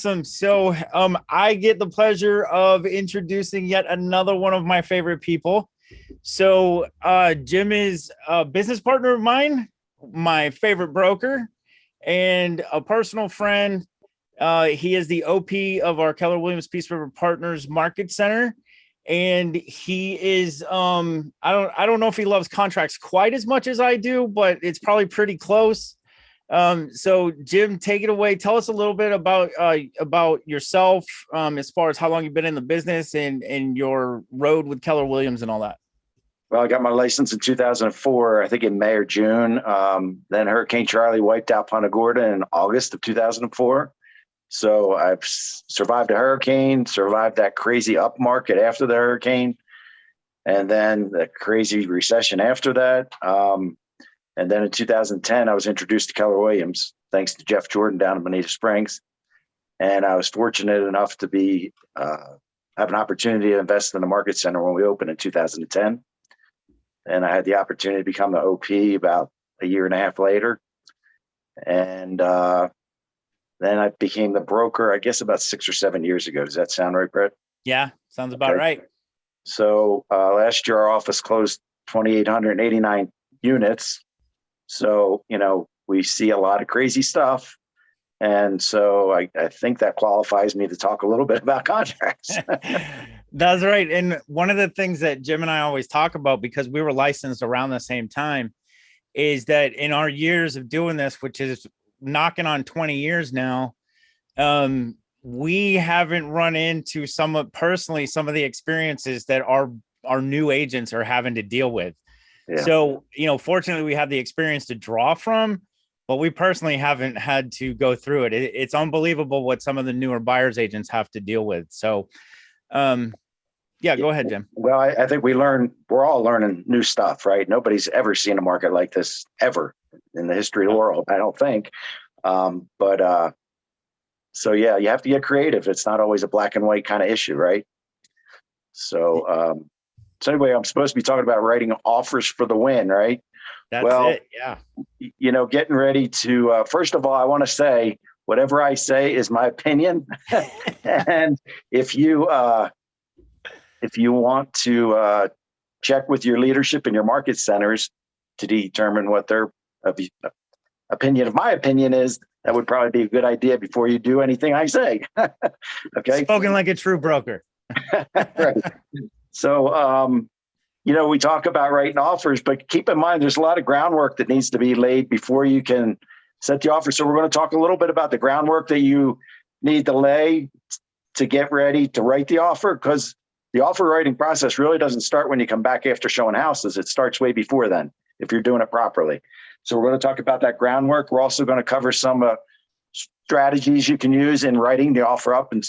Awesome. So I get the pleasure of introducing yet another one of my favorite people. So Jimm is a business partner of mine, my favorite broker, and a personal friend. He is the OP of our Keller Williams Peace River Partners Market Center. And he is I don't know if he loves contracts quite as much as I do, but it's probably pretty close. So Jimm, take it away. Tell us a little bit about yourself, as far as how long you've been in the business and your road with Keller Williams and all that. Well, I got my license in 2004, I think in May or June. Then Hurricane Charlie wiped out Punta Gorda in August of 2004. So I've survived a hurricane, survived that crazy up market after the hurricane, and then the crazy recession after that. And then in 2010, I was introduced to Keller Williams, thanks to Jeff Jordan down in Bonita Springs. And I was fortunate enough to have an opportunity to invest in the market center when we opened in 2010. And I had the opportunity to become the OP about a year and a half later. And then I became the broker, I guess about 6 or 7 years ago. Does that sound right, Brett? Yeah, sounds about right. So last year, our office closed 2,889 units. So, we see a lot of crazy stuff. And so I think that qualifies me to talk a little bit about contracts. That's right. And one of the things that Jimm and I always talk about, because we were licensed around the same time, is that in our years of doing this, which is knocking on 20 years now, we haven't run into some of the experiences that our new agents are having to deal with. Yeah. So, fortunately, we have the experience to draw from, but we personally haven't had to go through it. It's unbelievable what some of the newer buyers agents have to deal with. So, yeah, go ahead, Jimm. Well, I think we're all learning new stuff, right? Nobody's ever seen a market like this ever in the history of the world, I don't think. So yeah, you have to get creative. It's not always a black and white kind of issue, right? So anyway, I'm supposed to be talking about writing offers for the win, right? That's it. Yeah. Getting ready to, first of all, I want to say, whatever I say is my opinion. And if you want to check with your leadership in your market centers to determine what their opinion of my opinion is, that would probably be a good idea before you do anything I say. Okay. Spoken like a true broker. Right. So, we talk about writing offers, but keep in mind, there's a lot of groundwork that needs to be laid before you can set the offer. So we're going to talk a little bit about the groundwork that you need to lay to get ready to write the offer, because the offer writing process really doesn't start when you come back after showing houses. It starts way before then, if you're doing it properly. So we're going to talk about that groundwork. We're also going to cover some strategies you can use in writing the offer up and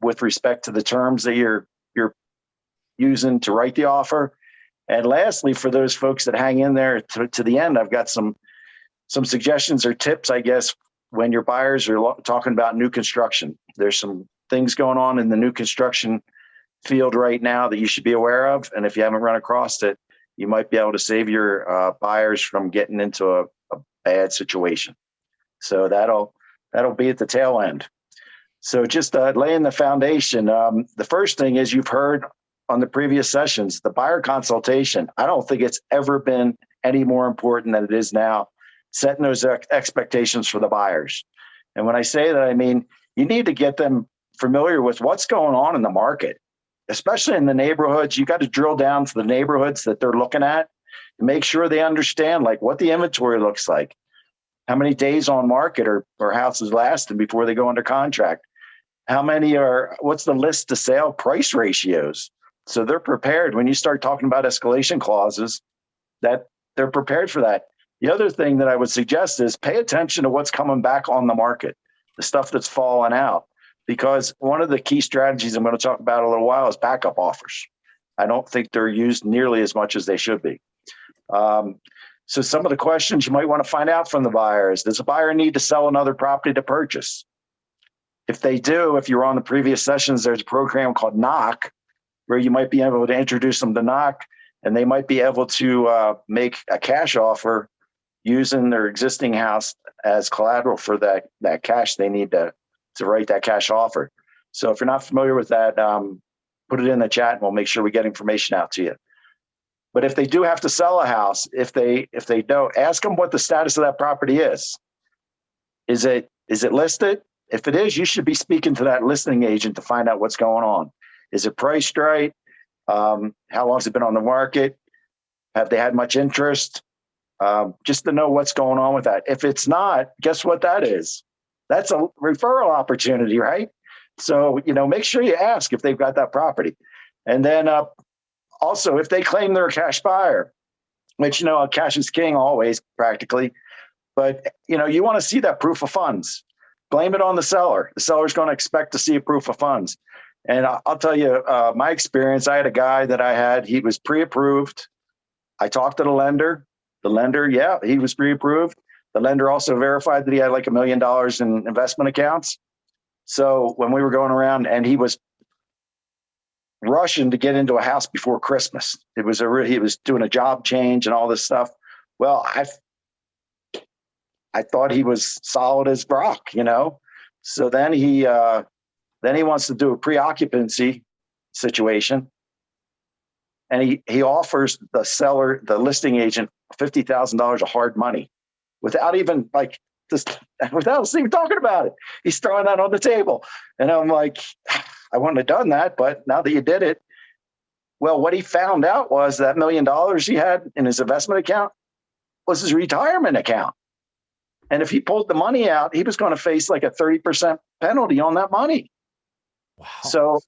with respect to the terms that you're using to write the offer. And lastly, for those folks that hang in there to the end, I've got some suggestions or tips, I guess, when your buyers are talking about new construction. There's some things going on in the new construction field right now that you should be aware of. And if you haven't run across it, you might be able to save your buyers from getting into a bad situation. So that'll be at the tail end. So just laying the foundation. The first thing is, you've heard on the previous sessions, the buyer consultation. I don't think it's ever been any more important than it is now, setting those expectations for the buyers. And when I say that, I mean, you need to get them familiar with what's going on in the market, especially in the neighborhoods. You got to drill down to the neighborhoods that they're looking at and make sure they understand like what the inventory looks like, how many days on market or houses lasting before they go under contract, what's the list to sale price ratios. So they're prepared when you start talking about escalation clauses, that they're prepared for that. The other thing that I would suggest is pay attention to what's coming back on the market, the stuff that's fallen out, because one of the key strategies I'm going to talk about in a little while is backup offers. I don't think they're used nearly as much as they should be. So some of the questions you might want to find out from the buyer is, does a buyer need to sell another property to purchase? If they do, if you're on the previous sessions, there's a program called Knock, where you might be able to introduce them to Knock, and they might be able to make a cash offer using their existing house as collateral for that cash they need to to write that cash offer. So if you're not familiar with that, put it in the chat and we'll make sure we get information out to you. But if they do have to sell a house, if they don't, ask them what the status of that property is. Is it listed? If it is, you should be speaking to that listing agent to find out what's going on. Is it priced right? How long has it been on the market? Have they had much interest? Just to know what's going on with that. If it's not, guess what that is? That's a referral opportunity, right? So, make sure you ask if they've got that property. And then also, if they claim they're a cash buyer, which, cash is king always practically, but, you want to see that proof of funds. Blame it on the seller. The seller's going to expect to see a proof of funds. And I'll tell you, my experience, I had a guy that he was pre-approved. I talked to the lender. The lender, yeah, he was pre-approved. The lender also verified that he had like $1 million in investment accounts. So when we were going around, and he was rushing to get into a house before Christmas. He was doing a job change and all this stuff. Well, I thought he was solid as rock, So then he wants to do a pre-occupancy situation. And he offers the seller, the listing agent, $50,000 of hard money without even without us even talking about it. He's throwing that on the table. And I'm like, I wouldn't have done that, but now that you did it. Well, what he found out was that $1 million he had in his investment account was his retirement account. And if he pulled the money out, he was going to face like a 30% penalty on that money. Wow. So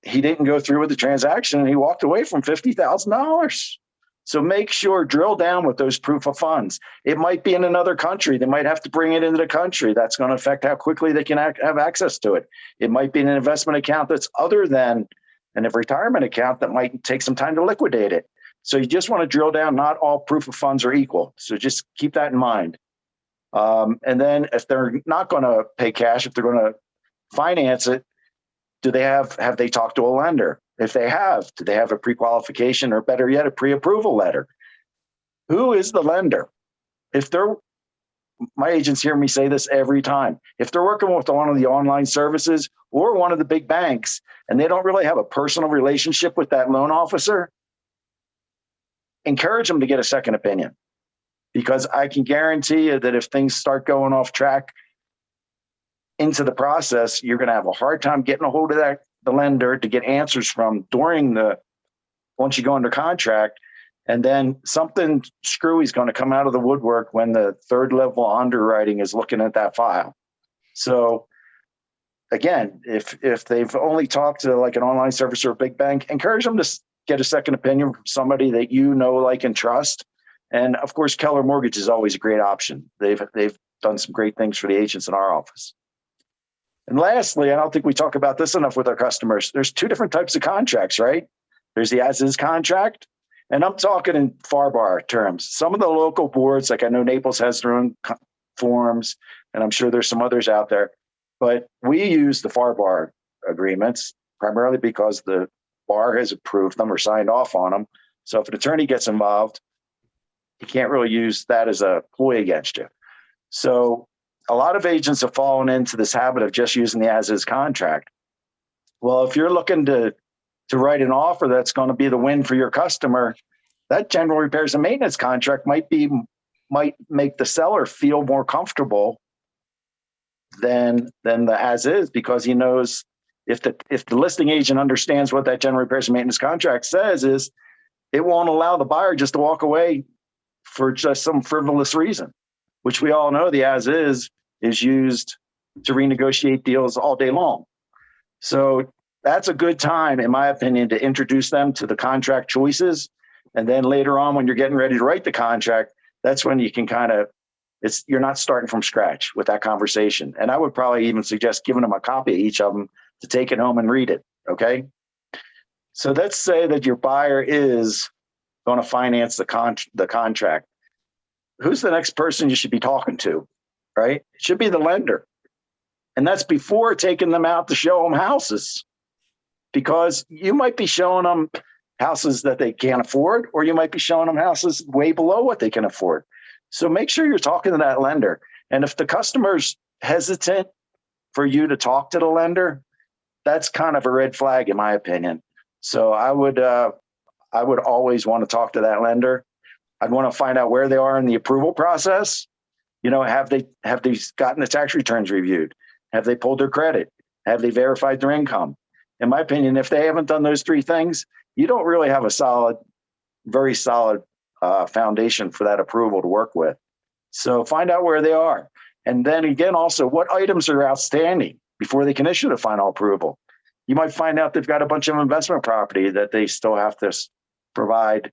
he didn't go through with the transaction and he walked away from $50,000. So make sure, drill down with those proof of funds. It might be in another country. They might have to bring it into the country. That's going to affect how quickly they can have access to it. It might be an investment account that's other than a retirement account that might take some time to liquidate it. So you just want to drill down. Not all proof of funds are equal. So just keep that in mind. And then if they're not going to pay cash, if they're going to finance it, have they talked to a lender? If they have, do they have a pre-qualification, or better yet, a pre-approval letter? Who is the lender? My agents hear me say this every time. If they're working with one of the online services or one of the big banks, and they don't really have a personal relationship with that loan officer, encourage them to get a second opinion. Because I can guarantee you that if things start going off track into the process, you're going to have a hard time getting a hold of the lender to get answers from once you go under contract. And then something screwy is going to come out of the woodwork when the third level underwriting is looking at that file. So again, if they've only talked to like an online service or a big bank, encourage them to get a second opinion from somebody that like, and trust. And of course, Keller Mortgage is always a great option. They've done some great things for the agents in our office. And lastly, I don't think we talk about this enough with our customers. There's two different types of contracts, right? There's the as-is contract, and I'm talking in FAR terms. Some of the local boards, like I know Naples has their own forms, and I'm sure there's some others out there, but we use the FAR agreements primarily because the bar has approved them or signed off on them. So if an attorney gets involved, he can't really use that as a ploy against you. So a lot of agents have fallen into this habit of just using the as-is contract. Well, if you're looking to write an offer that's going to be the win for your customer, that general repairs and maintenance contract might make the seller feel more comfortable than the as-is, because he knows if the listing agent understands what that general repairs and maintenance contract says, is it won't allow the buyer just to walk away for just some frivolous reason, which we all know the as-is is used to renegotiate deals all day long. So that's a good time, in my opinion, to introduce them to the contract choices. And then later on, when you're getting ready to write the contract, that's when you can you're not starting from scratch with that conversation. And I would probably even suggest giving them a copy of each of them to take it home and read it, okay? So let's say that your buyer is going to finance the contract. Who's the next person you should be talking to, right? It should be the lender. And that's before taking them out to show them houses, because you might be showing them houses that they can't afford, or you might be showing them houses way below what they can afford. So make sure you're talking to that lender. And if the customer's hesitant for you to talk to the lender, that's kind of a red flag in my opinion. So I would always want to talk to that lender. I'd want to find out where they are in the approval process. Have they gotten the tax returns reviewed? Have they pulled their credit? Have they verified their income? In my opinion, if they haven't done those three things, you don't really have a very solid foundation for that approval to work with. So find out where they are. And then again, also, what items are outstanding before they can issue the final approval? You might find out they've got a bunch of investment property that they still have to provide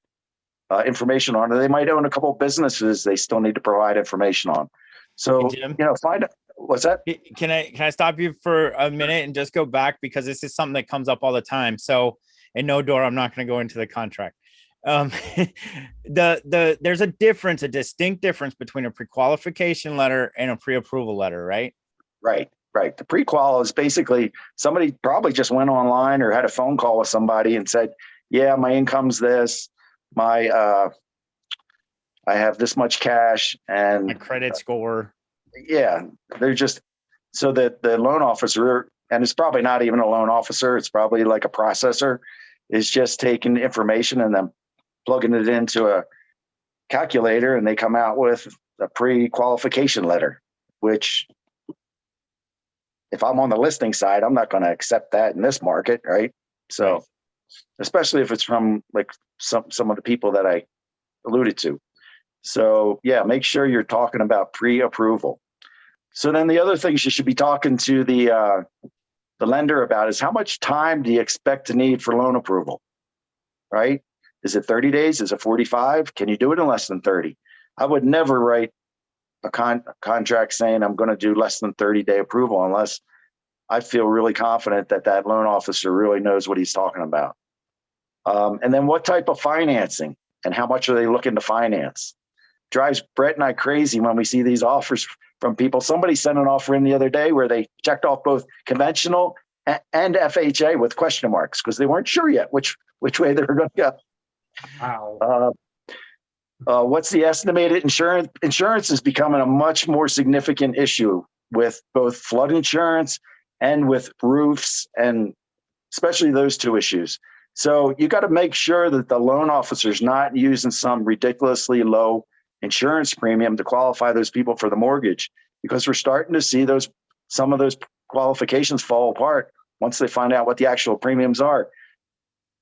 information on, or they might own a couple of businesses they still need to provide information on. So, Hey, Jim, find out. What's that? can I stop you for a minute and just go back, because this is something that comes up all the time. So, and no, Dora, I'm not going to go into the contract. There's a distinct difference between a pre-qualification letter and a pre-approval letter, right? Right. The pre-qual is basically somebody probably just went online or had a phone call with somebody and said, yeah, my income's this, I have this much cash and My credit score. Yeah, they're just, so that the loan officer, and it's probably not even a loan officer, it's probably like a processor, is just taking information and then plugging it into a calculator, and they come out with a pre-qualification letter, which if I'm on the listing side, I'm not going to accept that in this market, right? So, Right. Especially if it's from like some of the people that I alluded to. So yeah, make sure you're talking about pre-approval. So then the other things you should be talking to the lender about is how much time do you expect to need for loan approval, right? Is it 30 days? Is it 45? Can you do it in less than 30? I would never write a contract saying I'm going to do less than 30-day approval unless I feel really confident that that loan officer really knows what he's talking about. And then what type of financing and how much are they looking to finance? Drives Brett and I crazy when we see these offers from people. Somebody sent an offer in the other day where they checked off both conventional and FHA with question marks because they weren't sure yet which way they were going to go. Wow. What's the estimated insurance? Insurance is becoming a much more significant issue with both flood insurance and with roofs, and especially those two issues. So you got to make sure that the loan officer is not using some ridiculously low insurance premium to qualify those people for the mortgage, because we're starting to see some of those qualifications fall apart once they find out what the actual premiums are.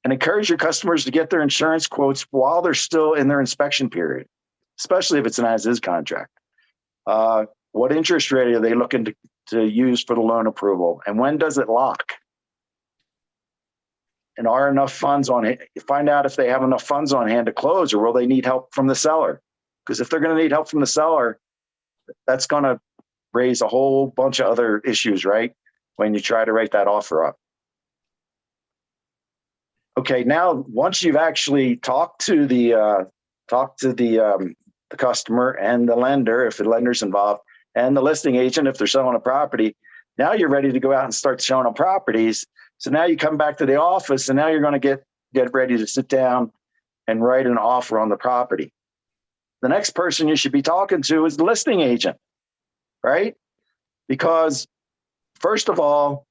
And encourage your customers to get their insurance quotes while they're still in their inspection period, especially if it's an as-is contract. What interest rate are they looking to use for the loan approval? And when does it lock? And are enough funds on it? Find out if they have enough funds on hand to close, or will they need help from the seller? Because if they're going to need help from the seller, that's going to raise a whole bunch of other issues, right? When you try to write that offer up. Okay, now once you've actually talked to the customer and the lender, if the lender's involved, and the listing agent if they're selling a property, now you're ready to go out and start showing them properties. So now you come back to the office, and now you're going to get ready to sit down and write an offer on the property. The next person you should be talking to is the listing agent, right? Because first of all,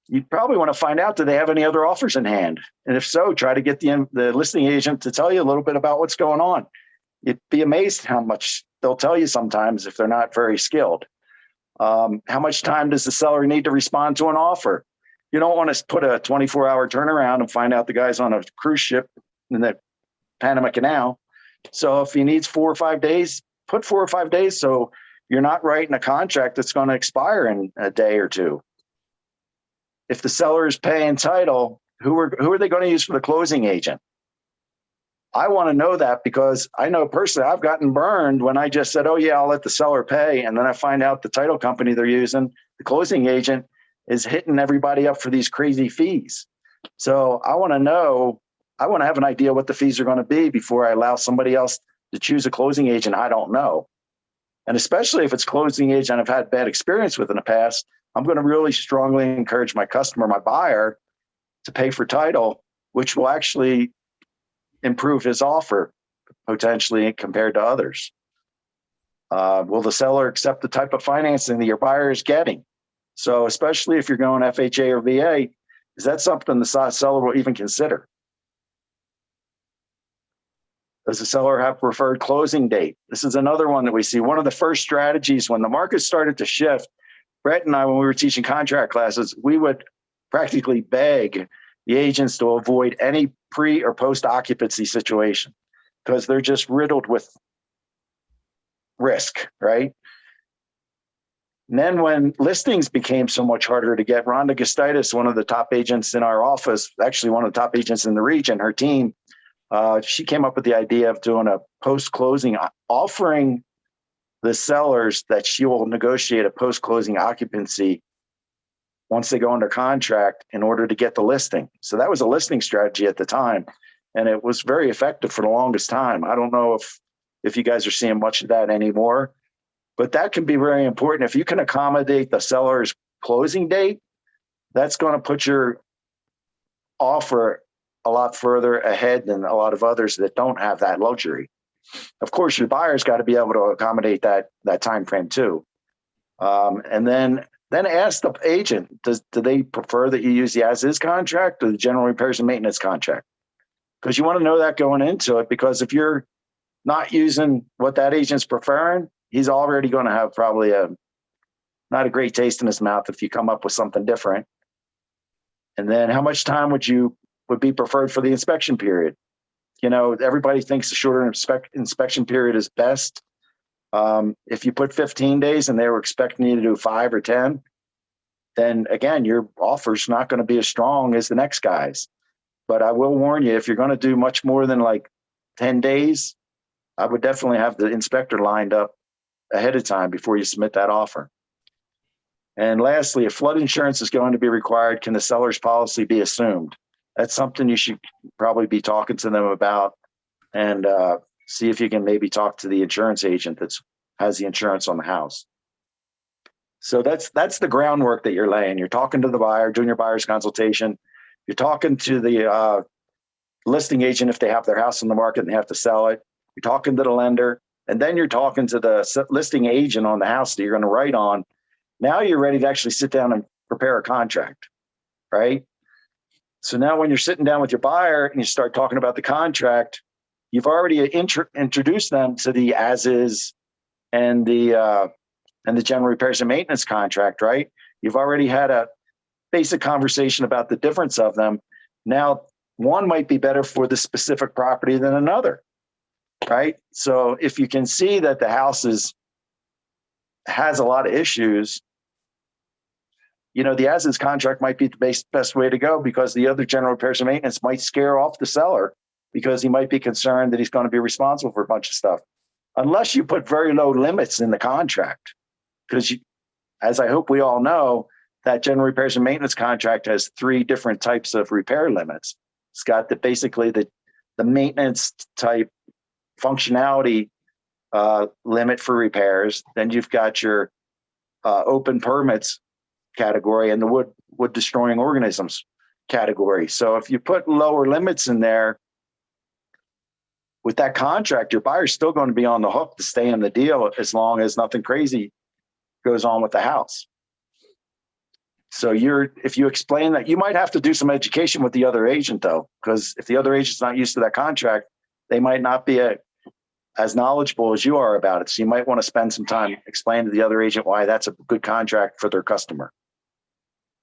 you probably want to find out, do they have any other offers in hand? And if so, try to get the listing agent to tell you a little bit about what's going on. You'd be amazed how much they'll tell you sometimes if they're not very skilled. How much time does the seller need to respond to an offer? You don't want to put a 24-hour turnaround and find out the guy's on a cruise ship in the Panama Canal. So if he needs 4 or 5 days, put 4 or 5 days so you're not writing a contract that's going to expire in a day or two. If the seller is paying title, who are they going to use for the closing agent? I want to know that, because I know personally I've gotten burned when I just said, oh yeah, I'll let the seller pay. And then I find out the title company they're using, the closing agent, is hitting everybody up for these crazy fees. So I want to have an idea what the fees are going to be before I allow somebody else to choose a closing agent I don't know. And especially if it's closing agent I've had bad experience with in the past, I'm going to really strongly encourage my customer, my buyer, to pay for title, which will actually improve his offer potentially compared to others. Will the seller accept the type of financing that your buyer is getting? So especially if you're going FHA or VA, is that something the seller will even consider? Does the seller have preferred closing date? This is another one that we see. One of the first strategies when the market started to shift, Brett and I, when we were teaching contract classes, we would practically beg the agents to avoid any pre or post occupancy situation because they're just riddled with risk, right? And then when listings became so much harder to get, Rhonda Gustitis, one of the top agents in our office, actually one of the top agents in the region, her team, she came up with the idea of doing a post-closing, offering the sellers that she will negotiate a post-closing occupancy once they go under contract in order to get the listing. So that was a listing strategy at the time, and it was very effective for the longest time. I don't know if you guys are seeing much of that anymore, but that can be very important. If you can accommodate the seller's closing date, that's going to put your offer a lot further ahead than a lot of others that don't have that luxury. Of course, your buyer's got to be able to accommodate that time frame too. And then ask the agent, do they prefer that you use the as-is contract or the general repairs and maintenance contract? Because you want to know that going into it, because if you're not using what that agent's preferring, he's already going to have probably not a great taste in his mouth if you come up with something different. And then how much time would be preferred for the inspection period? You know, everybody thinks the shorter inspection period is best. If you put 15 days and they were expecting you to do 5 or 10, then again, your offer's not going to be as strong as the next guy's. But I will warn you, if you're going to do much more than like 10 days, I would definitely have the inspector lined up ahead of time before you submit that offer. And lastly, if flood insurance is going to be required, can the seller's policy be assumed? That's something you should probably be talking to them about, and see if you can maybe talk to the insurance agent that has the insurance on the house. So that's the groundwork that you're laying. You're talking to the buyer, doing your buyer's consultation. You're talking to the listing agent if they have their house on the market and they have to sell it. You're talking to the lender, and then you're talking to the listing agent on the house that you're going to write on. Now you're ready to actually sit down and prepare a contract, right? So now when you're sitting down with your buyer and you start talking about the contract, you've already introduced them to the as-is and the general repairs and maintenance contract, right? You've already had a basic conversation about the difference of them. Now, one might be better for the specific property than another, right? So if you can see that the house has a lot of issues, you know, the as-is contract might be the best way to go, because the other general repairs and maintenance might scare off the seller because he might be concerned that he's going to be responsible for a bunch of stuff. Unless you put very low limits in the contract, because as I hope we all know, that general repairs and maintenance contract has 3 different types of repair limits. It's got basically the maintenance type functionality limit for repairs. Then you've got your open permits category and the wood destroying organisms category. So if you put lower limits in there with that contract, your buyer's still going to be on the hook to stay in the deal as long as nothing crazy goes on with the house. So if you explain that, you might have to do some education with the other agent though, because if the other agent's not used to that contract, they might not be as knowledgeable as you are about it. So you might want to spend some time explaining to the other agent why that's a good contract for their customer.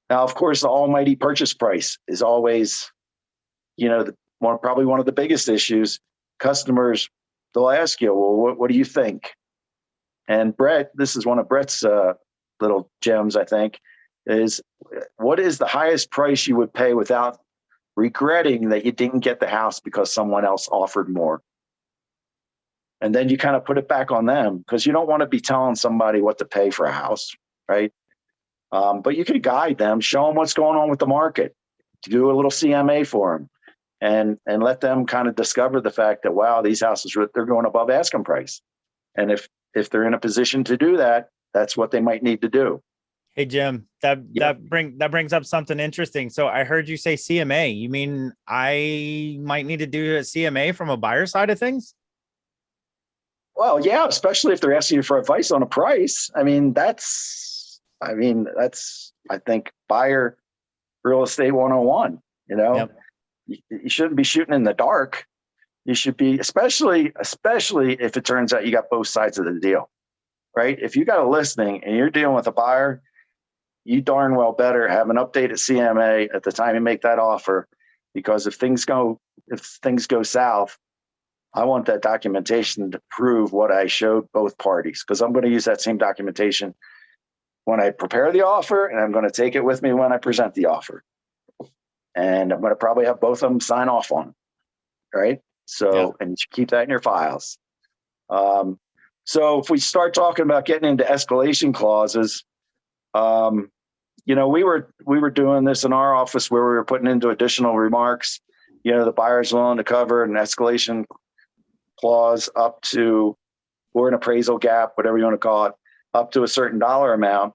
Now, of course, the almighty purchase price is always, you know, probably one of the biggest issues. Customers, they'll ask you, well, what do you think? And Brett, this is one of Brett's little gems, I think, is what is the highest price you would pay without regretting that you didn't get the house because someone else offered more? And then you kind of put it back on them, because you don't want to be telling somebody what to pay for a house, right? But you could guide them, show them what's going on with the market, do a little CMA for them, and let them kind of discover the fact that, wow, these houses, they're going above asking price. And if they're in a position to do that, that's what they might need to do. Hey, Jim, that brings up something interesting. So I heard you say CMA. You mean I might need to do a CMA from a buyer side of things? Well, yeah, especially if they're asking you for advice on a price. I think buyer real estate 101, you know, Yep. you shouldn't be shooting in the dark. You should be, especially if it turns out you got both sides of the deal, right? If you got a listing and you're dealing with a buyer, you darn well better have an updated CMA at the time you make that offer, because if things go south, I want that documentation to prove what I showed both parties, because I'm going to use that same documentation when I prepare the offer, and I'm going to take it with me when I present the offer. And I'm going to probably have both of them sign off on it, right? So, Yep. and you should keep that in your files. So if we start talking about getting into escalation clauses, we were doing this in our office where we were putting into additional remarks. The buyer's willing to cover an escalation clause up to, or an appraisal gap, whatever you want to call it, up to a certain dollar amount.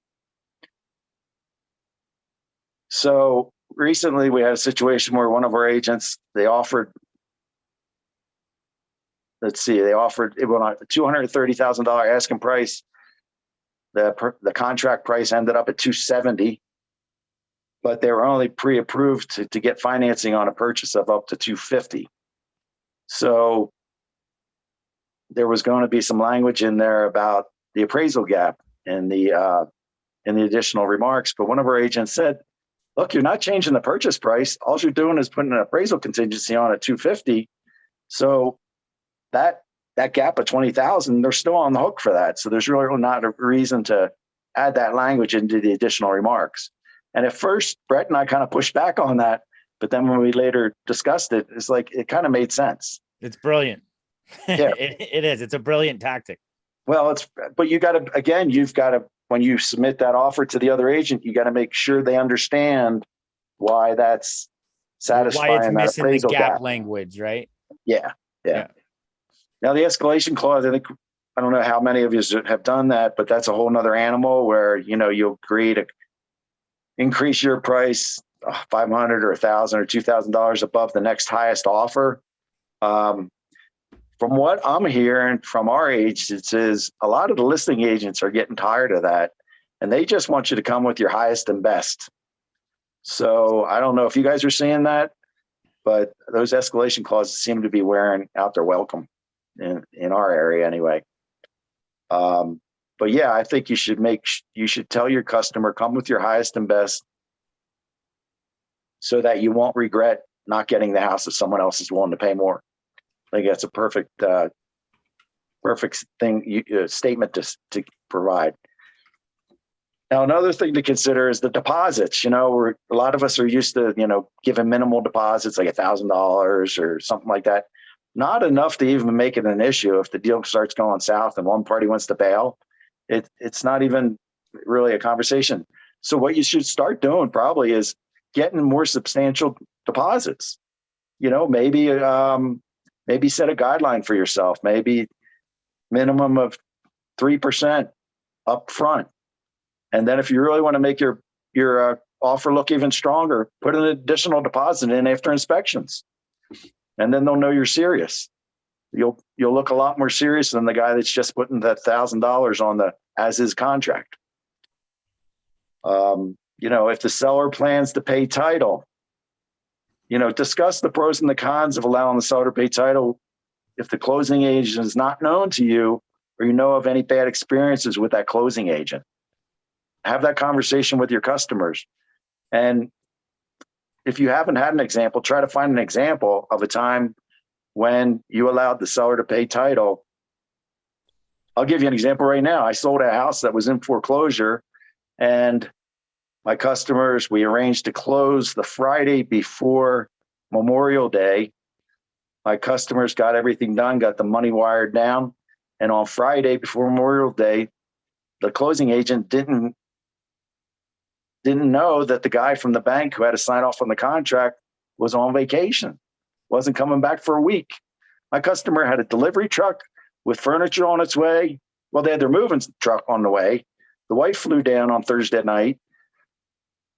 So recently we had a situation where one of our agents, they offered it went on a $230,000 asking price. The contract price ended up at $270,000, but they were only pre-approved to get financing on a purchase of up to $250,000. So there was going to be some language in there about the appraisal gap in the additional remarks. But one of our agents said, "Look, you're not changing the purchase price. All you're doing is putting an appraisal contingency on at $250,000. So that gap of $20,000, they're still on the hook for that. So there's really not a reason to add that language into the additional remarks." And at first, Brett and I kind of pushed back on that, but then when we later discussed it, it's like it kind of made sense. It's brilliant. Yeah. It is. It's a brilliant tactic. Well, but you've got to, when you submit that offer to the other agent, you got to make sure they understand why that's satisfying Why it's that missing the appraisal gap gap. language, right? Yeah. Now the escalation clause, I don't know how many of you have done that, but that's a whole nother animal where, you'll agree to increase your price $500 or $1,000 or $2,000 above the next highest offer. From what I'm hearing from our agents is a lot of the listing agents are getting tired of that, and they just want you to come with your highest and best. So I don't know if you guys are seeing that, but those escalation clauses seem to be wearing out their welcome in our area anyway. But yeah, I think you should tell your customer, come with your highest and best, so that you won't regret not getting the house if someone else is willing to pay more. I think that's a perfect thing, statement to provide. Now, another thing to consider is the deposits. A lot of us are used to, giving minimal deposits like $1,000 or something like that. Not enough to even make it an issue. If the deal starts going south and one party wants to bail, it's not even really a conversation. So what you should start doing probably is getting more substantial deposits. Maybe set a guideline for yourself, maybe minimum of 3% up front. And then if you really want to make your offer look even stronger, put an additional deposit in after inspections. And then they'll know you're serious. You'll look a lot more serious than the guy that's just putting that $1,000 on the as-is contract. If the seller plans to pay title, discuss the pros and the cons of allowing the seller to pay title if the closing agent is not known to you, or you know of any bad experiences with that closing agent. Have that conversation with your customers. And if you haven't had an example, try to find an example of a time when you allowed the seller to pay title. I'll give you an example right now. I sold a house that was in foreclosure, and my customers, we arranged to close the Friday before Memorial Day. My customers got everything done, got the money wired down. And on Friday before Memorial Day, the closing agent didn't know that the guy from the bank who had to sign off on the contract was on vacation, wasn't coming back for a week. My customer had a delivery truck with furniture on its way. Well, they had their moving truck on the way. The wife flew down on Thursday night.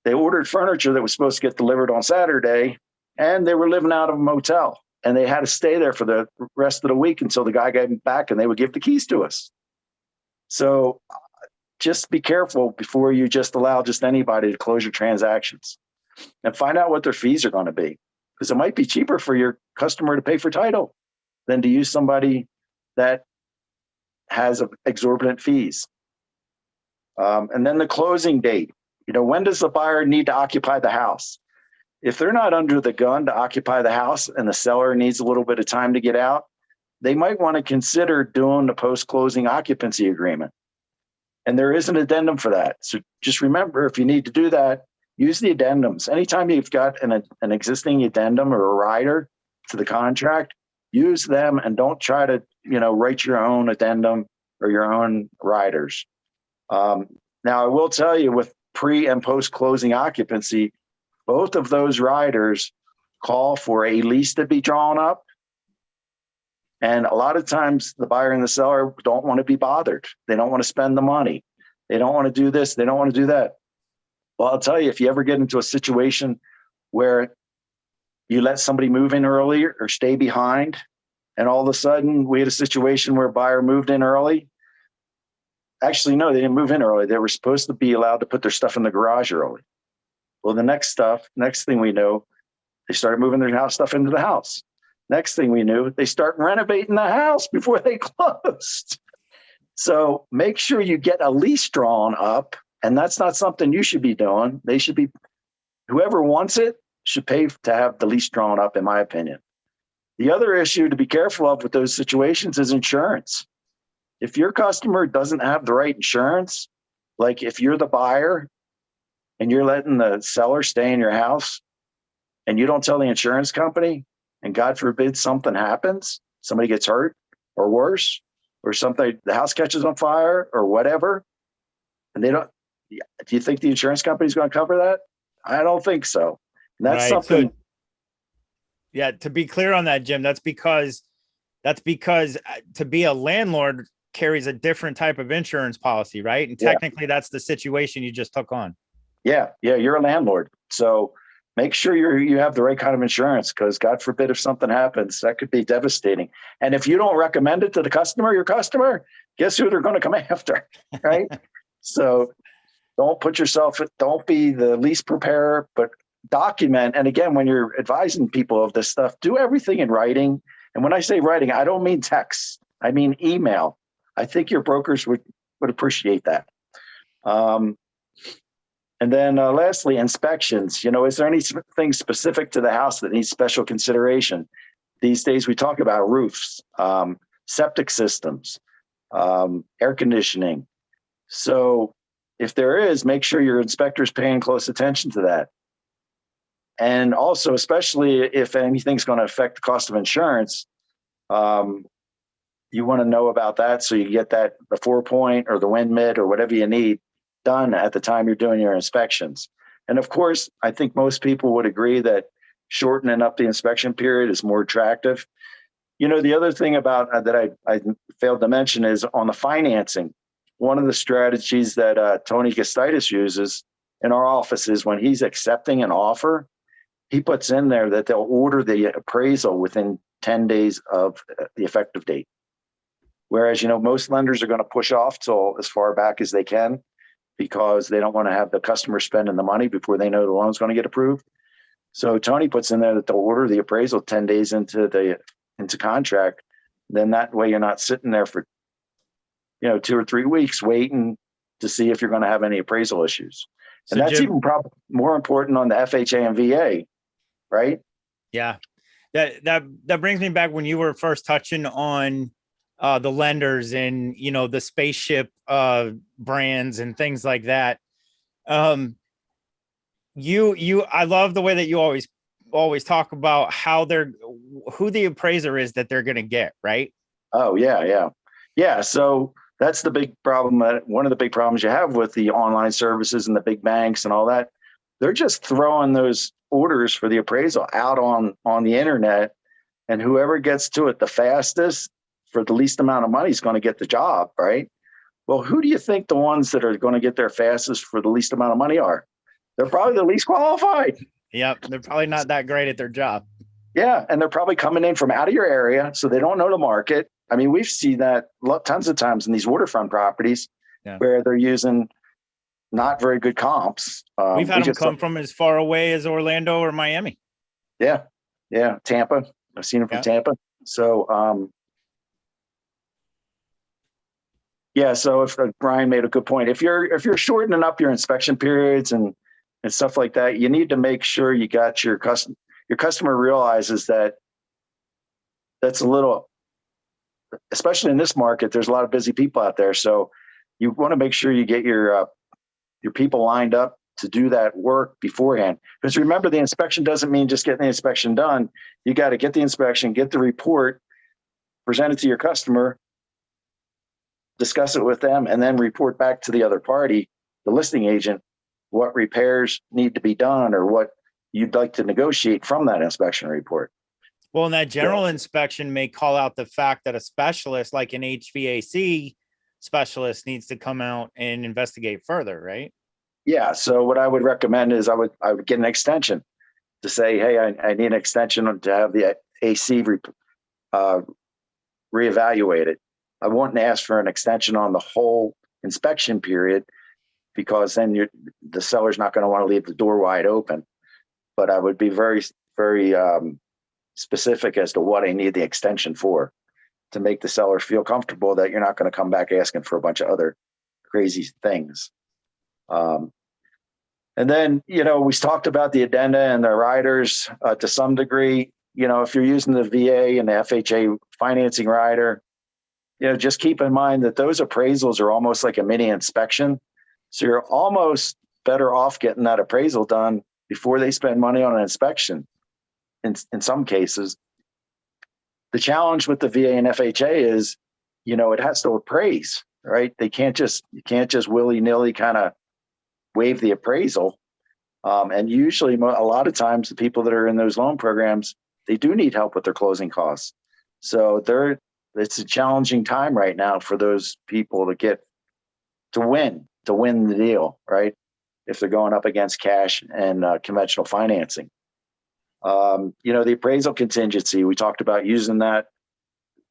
They ordered furniture that was supposed to get delivered on Saturday, and they were living out of a motel. and they had to stay there for the rest of the week until the guy got back and they would give the keys to us. So just be careful before you just allow just anybody to close your transactions, and find out what their fees are going to be, because it might be cheaper for your customer to pay for title than to use somebody that has exorbitant fees. And then the closing date. When does the buyer need to occupy the house? If they're not under the gun to occupy the house and the seller needs a little bit of time to get out, they might want to consider doing the post-closing occupancy agreement. And there is an addendum for that. So just remember, if you need to do that, use the addendums. Anytime you've got an existing addendum or a rider to the contract, use them, and don't try to, write your own addendum or your own riders. Now, I will tell you, with pre and post closing occupancy, both of those riders call for a lease to be drawn up. And a lot of times the buyer and the seller don't want to be bothered. They don't want to spend the money. They don't want to do this. They don't want to do that. Well, I'll tell you, if you ever get into a situation where you let somebody move in early or stay behind, and all of a sudden we had a situation where a buyer moved in early. Actually, no, they didn't move in early. They were supposed to be allowed to put their stuff in the garage early. Well, the next thing we know, they started moving their house stuff into the house. Next thing we knew, they start renovating the house before they closed. So make sure you get a lease drawn up, and that's not something you should be doing. Whoever wants it should pay to have the lease drawn up, in my opinion. The other issue to be careful of with those situations is insurance. If your customer doesn't have the right insurance, like if you're the buyer and you're letting the seller stay in your house and you don't tell the insurance company, and God forbid something happens, somebody gets hurt or worse, or something, the house catches on fire or whatever, and do you think the insurance company is going to cover that? I don't think so. And that's right. something. So, yeah, to be clear on that, Jim, that's because to be a landlord carries a different type of insurance policy, right? And technically that's the situation you just took on. Yeah, you're a landlord. So make sure you have the right kind of insurance, because God forbid if something happens, that could be devastating. And if you don't recommend it to your customer, guess who they're going to come after, right? So don't be the lease preparer, but document. And again, when you're advising people of this stuff, do everything in writing. And when I say writing, I don't mean text, I mean email. I think your brokers would appreciate that. And then lastly, inspections. Is there anything specific to the house that needs special consideration? These days we talk about roofs, septic systems, air conditioning. So if there is, make sure your inspector's paying close attention to that. And also, especially if anything's going to affect the cost of insurance, you want to know about that, so you get the 4-point or the wind mid or whatever you need done at the time you're doing your inspections. And of course, I think most people would agree that shortening up the inspection period is more attractive. The other thing about that I failed to mention is on the financing. One of the strategies that Tony Gastitis uses in our office is when he's accepting an offer, he puts in there that they'll order the appraisal within 10 days of the effective date. Whereas, most lenders are going to push off till as far back as they can, because they don't want to have the customer spending the money before they know the loan's going to get approved. So Tony puts in there that they'll order the appraisal 10 days into contract. Then that way you're not sitting there for 2 or 3 weeks waiting to see if you're going to have any appraisal issues. And that's even probably more important on the FHA and VA, right? Yeah. That brings me back when you were first touching on the lenders and, the spaceship brands and things like that. I love the way that you always talk about who the appraiser is that they're going to get, right? Oh, yeah. Yeah. So that's the big problem. One of the big problems you have with the online services and the big banks and all that, they're just throwing those orders for the appraisal out on the internet, and whoever gets to it the fastest for the least amount of money is going to get the job, right? Well, who do you think the ones that are going to get there fastest for the least amount of money are? They're probably the least qualified. Yep. They're probably not that great at their job. Yeah, and they're probably coming in from out of your area, so they don't know the market. I mean, we've seen that tons of times in these waterfront properties where they're using not very good comps. We've had them come from as far away as Orlando or Miami. Yeah, Tampa. I've seen them from Tampa. So, so if Brian made a good point, if you're shortening up your inspection periods and stuff like that, you need to make sure you got your customer realizes that that's a little, especially in this market, there's a lot of busy people out there. So you want to make sure you get your people lined up to do that work beforehand. Because remember, the inspection doesn't mean just getting the inspection done. You got to get the inspection, get the report, present it to your customer, discuss it with them, and then report back to the other party, the listing agent, what repairs need to be done or what you'd like to negotiate from that inspection report. Well, and that general inspection may call out the fact that a specialist like an HVAC specialist needs to come out and investigate further, right? Yeah. So what I would recommend is I would get an extension to say, hey, I need an extension to have the AC reevaluated. I wouldn't ask for an extension on the whole inspection period because then the seller's not going to want to leave the door wide open. But I would be very, very specific as to what I need the extension for to make the seller feel comfortable that you're not going to come back asking for a bunch of other crazy things. And then, we talked about the addenda and the riders to some degree. If you're using the VA and the FHA financing rider, just keep in mind that those appraisals are almost like a mini inspection. So you're almost better off getting that appraisal done before they spend money on an inspection. In some cases, the challenge with the VA and FHA is, it has to appraise, right? You can't just willy-nilly kind of waive the appraisal. And usually a lot of times the people that are in those loan programs, they do need help with their closing costs. So it's a challenging time right now for those people to win the deal, right? If they're going up against cash and conventional financing. The appraisal contingency, we talked about using that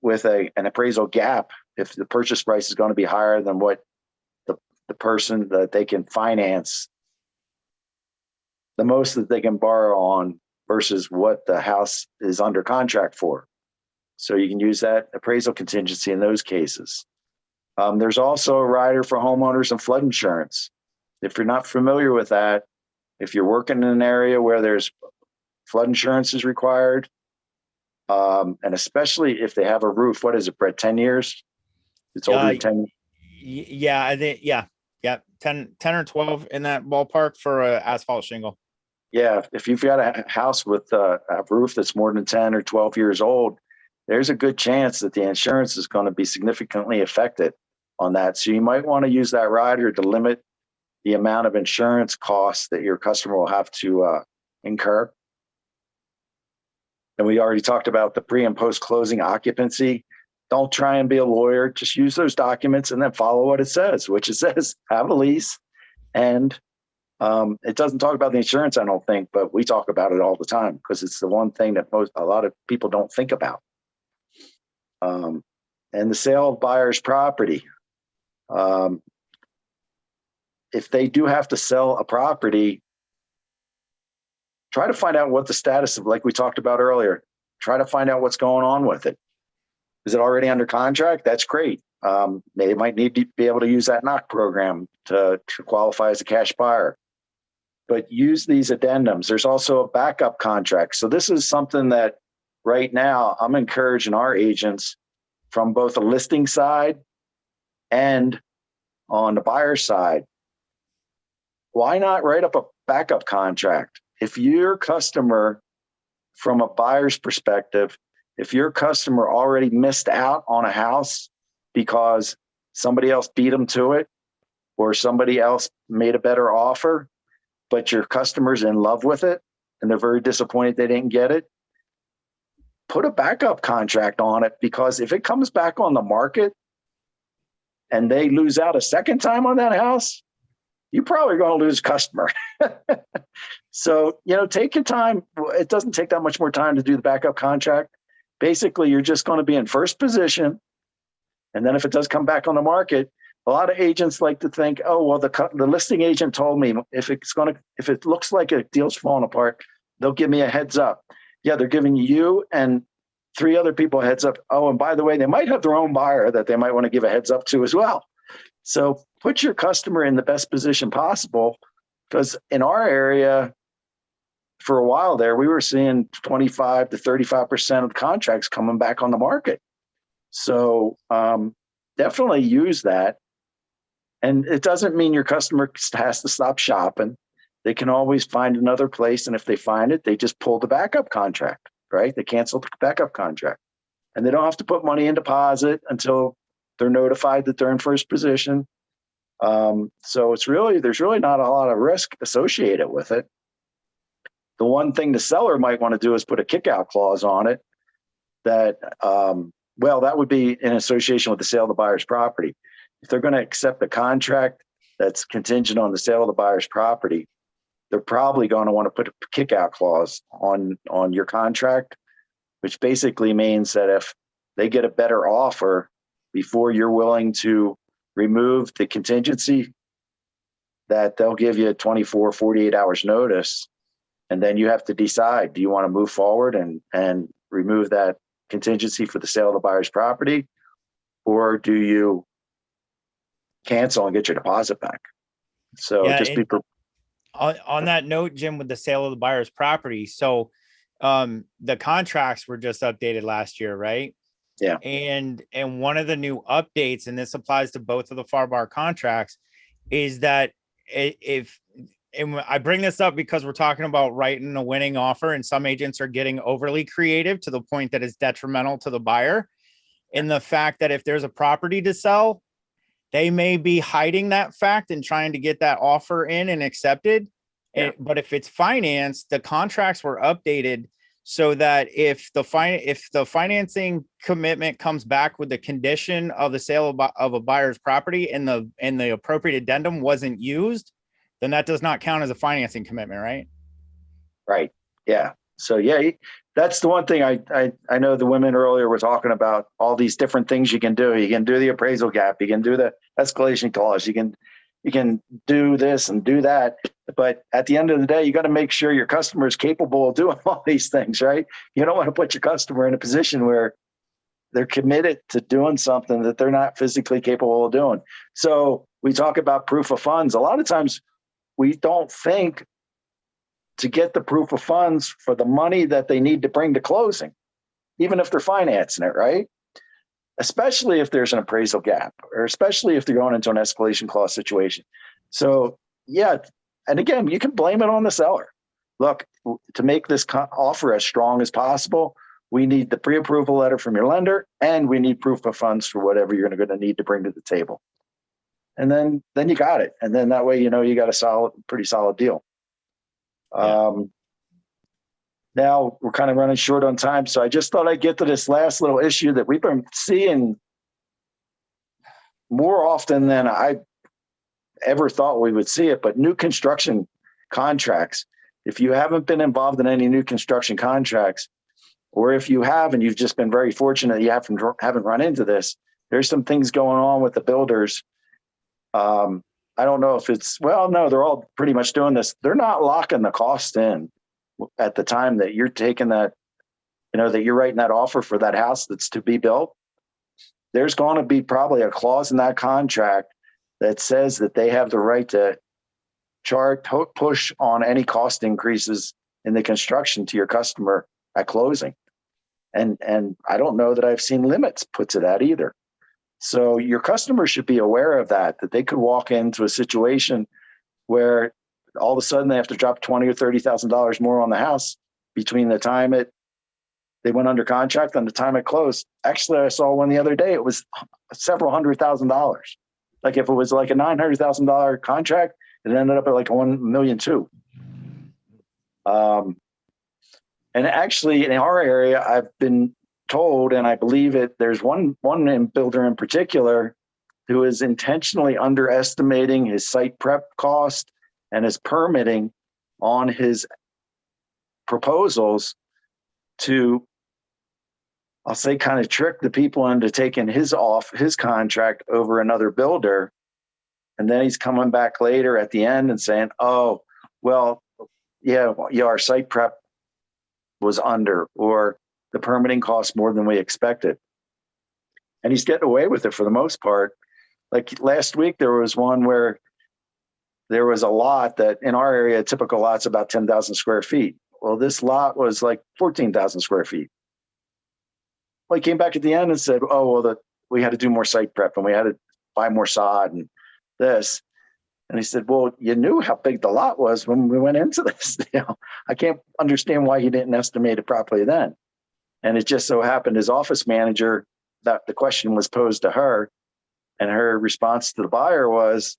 with an appraisal gap. If the purchase price is going to be higher than what the person that they can finance, the most that they can borrow on versus what the house is under contract for. So you can use that appraisal contingency in those cases. There's also a rider for homeowners and flood insurance. If you're not familiar with that, if you're working in an area where there's flood insurance is required, and especially if they have a roof, what is it, Brett, 10 years? It's over 10. Yeah, I think, 10 or 12 in that ballpark for a asphalt shingle. Yeah, if you've got a house with a roof that's more than 10 or 12 years old, there's a good chance that the insurance is going to be significantly affected on that. So you might want to use that rider to limit the amount of insurance costs that your customer will have to incur. And we already talked about the pre and post closing occupancy. Don't try and be a lawyer. Just use those documents and then follow what it says, which it says have a lease. And it doesn't talk about the insurance, I don't think, but we talk about it all the time because it's the one thing that a lot of people don't think about. And the sale of buyer's property. If they do have to sell a property, try to find out what the status of, like we talked about earlier, try to find out what's going on with it. Is it already under contract? That's great. They might need to be able to use that knock program to qualify as a cash buyer. But use these addendums. There's also a backup contract. So this is something that right now I'm encouraging our agents from both a listing side and on the buyer side. Why not write up a backup contract? If your customer, from a buyer's perspective, if your customer already missed out on a house because somebody else beat them to it or somebody else made a better offer, but your customer's in love with it and they're very disappointed they didn't get it, put a backup contract on it, because if it comes back on the market and they lose out a second time on that house, you're probably going to lose a customer. So, take your time. It doesn't take that much more time to do the backup contract. Basically, you're just going to be in first position. And then if it does come back on the market, a lot of agents like to think, oh, well, the listing agent told me if it looks like a deal's falling apart, they'll give me a heads up. Yeah, they're giving you and 3 other people a heads up. Oh, and by the way, they might have their own buyer that they might want to give a heads up to as well. So put your customer in the best position possible, because in our area, for a while there, we were seeing 25 to 35% of the contracts coming back on the market. So definitely use that. And it doesn't mean your customer has to stop shopping. They can always find another place. And if they find it, they just pull the backup contract, right? They cancel the backup contract. And they don't have to put money in deposit until they're notified that they're in first position. So there's really not a lot of risk associated with it. The one thing the seller might want to do is put a kick-out clause on it that, that would be in association with the sale of the buyer's property. If they're going to accept a contract that's contingent on the sale of the buyer's property, they're probably going to want to put a kick-out clause on your contract, which basically means that if they get a better offer before you're willing to remove the contingency, that they'll give you 24, 48 hours notice. And then you have to decide, do you want to move forward and remove that contingency for the sale of the buyer's property? Or do you cancel and get your deposit back? So Yeah, just be on that note, Jim, with the sale of the buyer's property. So the contracts were just updated last year, right? Yeah. And one of the new updates, and this applies to both of the FAR contracts, is that and I bring this up because we're talking about writing a winning offer, and some agents are getting overly creative to the point that it's detrimental to the buyer. In the fact that if there's a property to sell, they may be hiding that fact and trying to get that offer in and accepted. Yeah. But if it's financed, the contracts were updated so that if the financing commitment comes back with the condition of the sale of a buyer's property and the appropriate addendum wasn't used, then that does not count as a financing commitment, right? Right. Yeah. So yeah, that's the one thing I know the women earlier were talking about, all these different things you can do. You can do the appraisal gap. You can do the escalation clause. You can do this and do that. But at the end of the day, you got to make sure your customer is capable of doing all these things, right? You don't want to put your customer in a position where they're committed to doing something that they're not physically capable of doing. So we talk about proof of funds. A lot of times we don't think to get the proof of funds for the money that they need to bring to closing, even if they're financing it, right? Especially if there's an appraisal gap, or especially if they're going into an escalation clause situation. So yeah, and again, you can blame it on the seller. Look, to make this offer as strong as possible, we need the pre-approval letter from your lender, and we need proof of funds for whatever you're going to need to bring to the table. And then you got it. And then that way, you got a pretty solid deal. Yeah. Now we're kind of running short on time. So I just thought I'd get to this last little issue that we've been seeing more often than I ever thought we would see it, but new construction contracts. If you haven't been involved in any new construction contracts, or if you have and you've just been very fortunate you haven't run into this, there's some things going on with the builders. I don't know if no, they're all pretty much doing this. They're not locking the cost in at the time that you're taking that, that you're writing that offer for that house that's to be built. There's going to be probably a clause in that contract that says that they have the right to push on any cost increases in the construction to your customer at closing. And I don't know that I've seen limits put to that either. So your customers should be aware of that they could walk into a situation where all of a sudden they have to drop $20,000 or $30,000 more on the house between the time they went under contract and the time it closed. Actually, I saw one the other day. It was several $100,000. Like if it was like a $900,000 contract, it ended up at like $1.2 million. And actually, in our area, I've been told, and I believe it, there's one builder in particular who is intentionally underestimating his site prep cost and his permitting on his proposals to, I'll say, kind of trick the people into taking his contract over another builder. And then he's coming back later at the end and saying, oh, well, yeah, our site prep was under, or the permitting cost more than we expected. And he's getting away with it for the most part. Like last week, there was one where there was a lot that in our area, a typical lot's about 10,000 square feet. Well, this lot was like 14,000 square feet. Well, he came back at the end and said, oh, well, we had to do more site prep and we had to buy more sod and this. And he said, well, you knew how big the lot was when we went into this. I can't understand why he didn't estimate it properly then. And it just so happened his office manager, that the question was posed to her, and her response to the buyer was,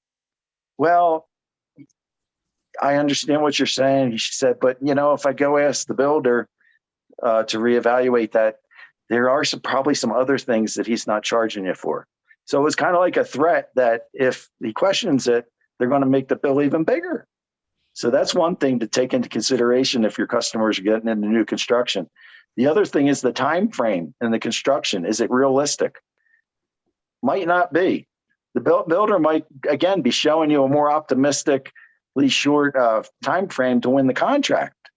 well, I understand what you're saying. She said, but if I go ask the builder to reevaluate that, there are probably some other things that he's not charging you for. So it was kind of like a threat that if he questions it, they're going to make the bill even bigger. So that's one thing to take into consideration if your customers are getting into new construction. The other thing is the time frame in the construction. Is it realistic? Might not be. The builder might, again, be showing you a more optimistically short time frame to win the contract,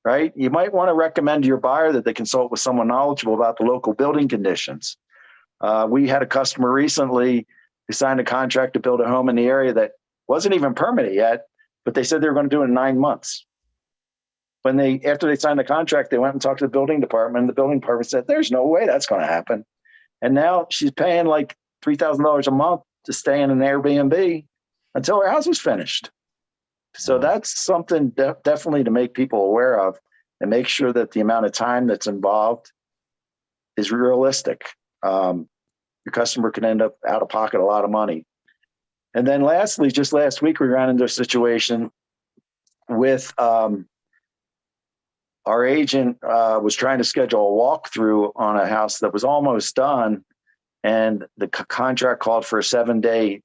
right? You might want to recommend to your buyer that they consult with someone knowledgeable about the local building conditions. We had a customer recently who signed a contract to build a home in the area that wasn't even permitted yet, but they said they were going to do it in 9 months. After they signed the contract, they went and talked to the building department, and the building department said, there's no way that's going to happen. And now she's paying like $3,000 a month to stay in an Airbnb until her house was finished. So that's something definitely to make people aware of and make sure that the amount of time that's involved is realistic. Your customer can end up out of pocket a lot of money. And then lastly, just last week, we ran into a situation with our agent was trying to schedule a walkthrough on a house that was almost done. And the contract called for a 7-day,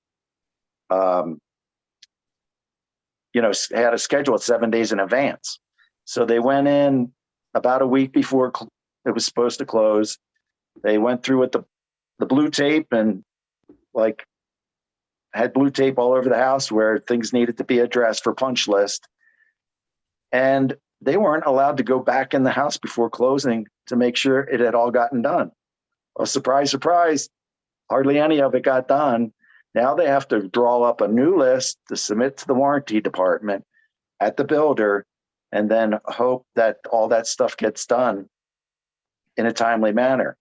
had a schedule at 7 days in advance. So they went in about a week before it was supposed to close. They went through with the blue tape and had blue tape all over the house where things needed to be addressed for punch list. And they weren't allowed to go back in the house before closing to make sure it had all gotten done. Well, surprise, surprise, hardly any of it got done. Now they have to draw up a new list to submit to the warranty department at the builder, and then hope that all that stuff gets done in a timely manner.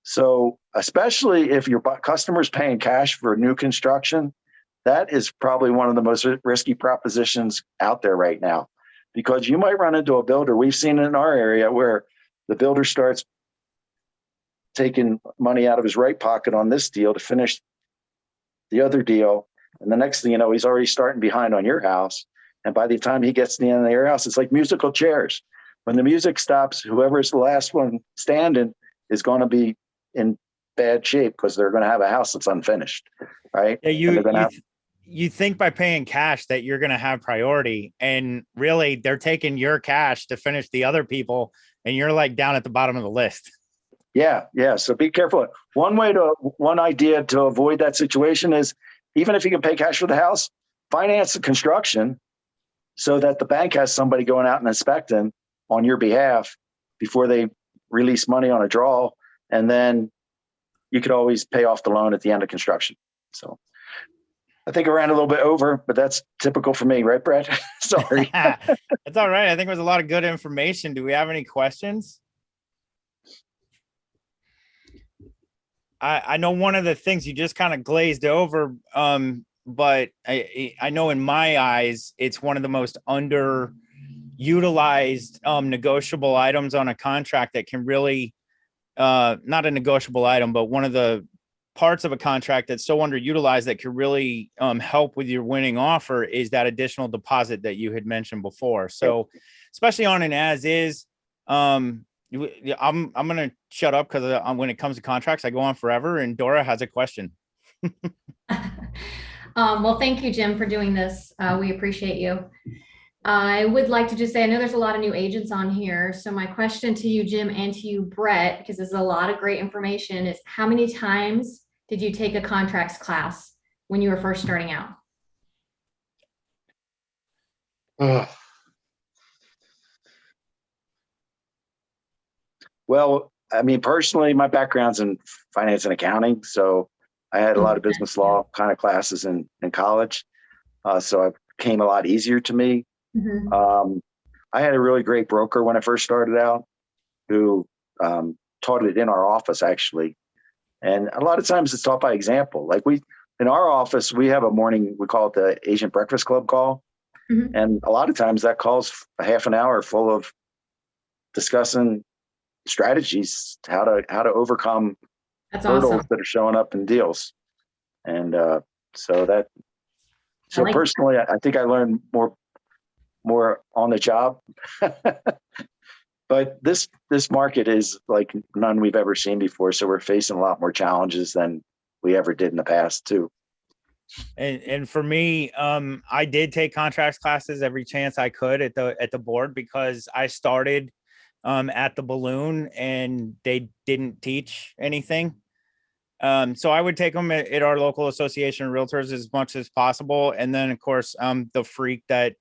So especially if your customer's paying cash for new construction, that is probably one of the most risky propositions out there right now, because you might run into a builder. We've seen it in our area where the builder starts taking money out of his right pocket on this deal to finish the other deal. And the next thing you know, he's already starting behind on your house. And by the time he gets to the end of your house, it's like musical chairs. When the music stops, whoever's the last one standing is going to be in bad shape because they're going to have a house that's unfinished, right? Yeah, you think by paying cash that you're going to have priority, and really they're taking your cash to finish the other people, and you're like down at the bottom of the list. Yeah. So be careful. One idea to avoid that situation is, even if you can pay cash for the house, finance the construction so that the bank has somebody going out and inspecting on your behalf before they release money on a draw. And then you could always pay off the loan at the end of construction. So I think I ran a little bit over, but that's typical for me, right, Brad? Sorry. That's all right. I think it was a lot of good information. Do we have any questions? I know one of the things you just kind of glazed over, but I know in my eyes, it's one of the most underutilized negotiable items on a contract that can really, not a negotiable item, but one of the parts of a contract that's so underutilized that could really help with your winning offer is that additional deposit that you had mentioned before. So especially on an as is, I'm going to shut up because when it comes to contracts, I go on forever, and Dora has a question. Well, thank you, Jim, for doing this. We appreciate you. I would like to just say, I know there's a lot of new agents on here. So my question to you, Jim, and to you, Brett, because this is a lot of great information, is how many times did you take a contracts class when you were first starting out? Ugh. Well, I mean, personally, my background's in finance and accounting, so I had a lot of business law kind of classes in college. So it came a lot easier to me. Mhm. I had a really great broker when I first started out who taught it in our office, actually. And a lot of times it's taught by example. Like in our office, we have a morning, we call it the Agent Breakfast Club call. Mhm. And a lot of times that calls a half an hour full of discussing strategies, how to overcome That's hurdles awesome. that are showing up in deals. And so that, I so like personally, I think I learned more on the job. But this market is like none we've ever seen before. So we're facing a lot more challenges than we ever did in the past too. And for me, I did take contracts classes every chance I could at the board, because I started at the Balloon and they didn't teach anything. So I would take them at our local association of realtors as much as possible. And then of course, the freak that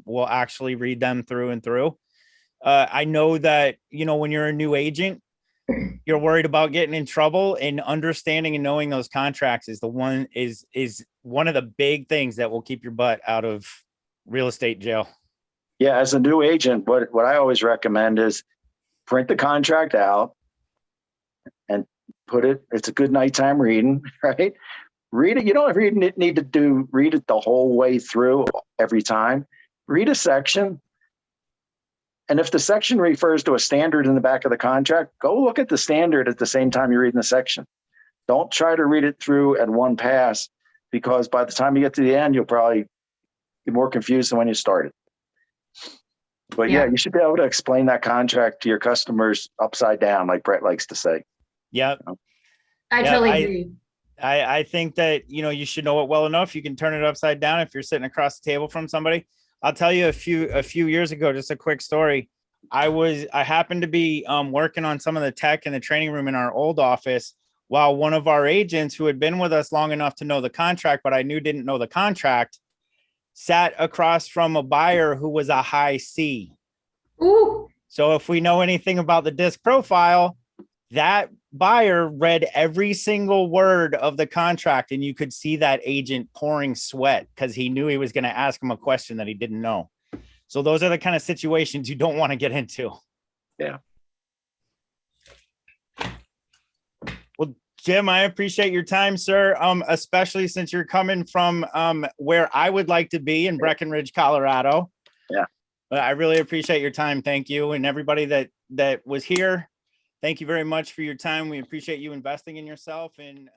will actually read them through and through. I know that, when you're a new agent, you're worried about getting in trouble, and understanding and knowing those contracts is one of the big things that will keep your butt out of real estate jail. Yeah, as a new agent, what I always recommend is print the contract out and put it. It's a good nighttime reading, right? Read it. You don't need to read it the whole way through every time. Read a section. And if the section refers to a standard in the back of the contract, go look at the standard at the same time you're reading the section. Don't try to read it through at one pass, because by the time you get to the end, you'll probably be more confused than when you started. But yeah, you should be able to explain that contract to your customers upside down, like Brett likes to say. Yep. I totally agree. I think that, you should know it well enough. You can turn it upside down if you're sitting across the table from somebody. I'll tell you a few years ago, just a quick story. I happened to be working on some of the tech in the training room in our old office, while one of our agents who had been with us long enough to know the contract, but I knew didn't know the contract, sat across from a buyer who was a high C. Ooh. So if we know anything about the disc profile, that buyer read every single word of the contract, and you could see that agent pouring sweat because he knew he was going to ask him a question that he didn't know. So those are the kind of situations you don't want to get into. Yeah. Well, Jim, I appreciate your time, sir. Especially since you're coming from where I would like to be in Breckenridge, Colorado. Yeah. I really appreciate your time. Thank you. And everybody that was here, thank you very much for your time. We appreciate you investing in yourself. And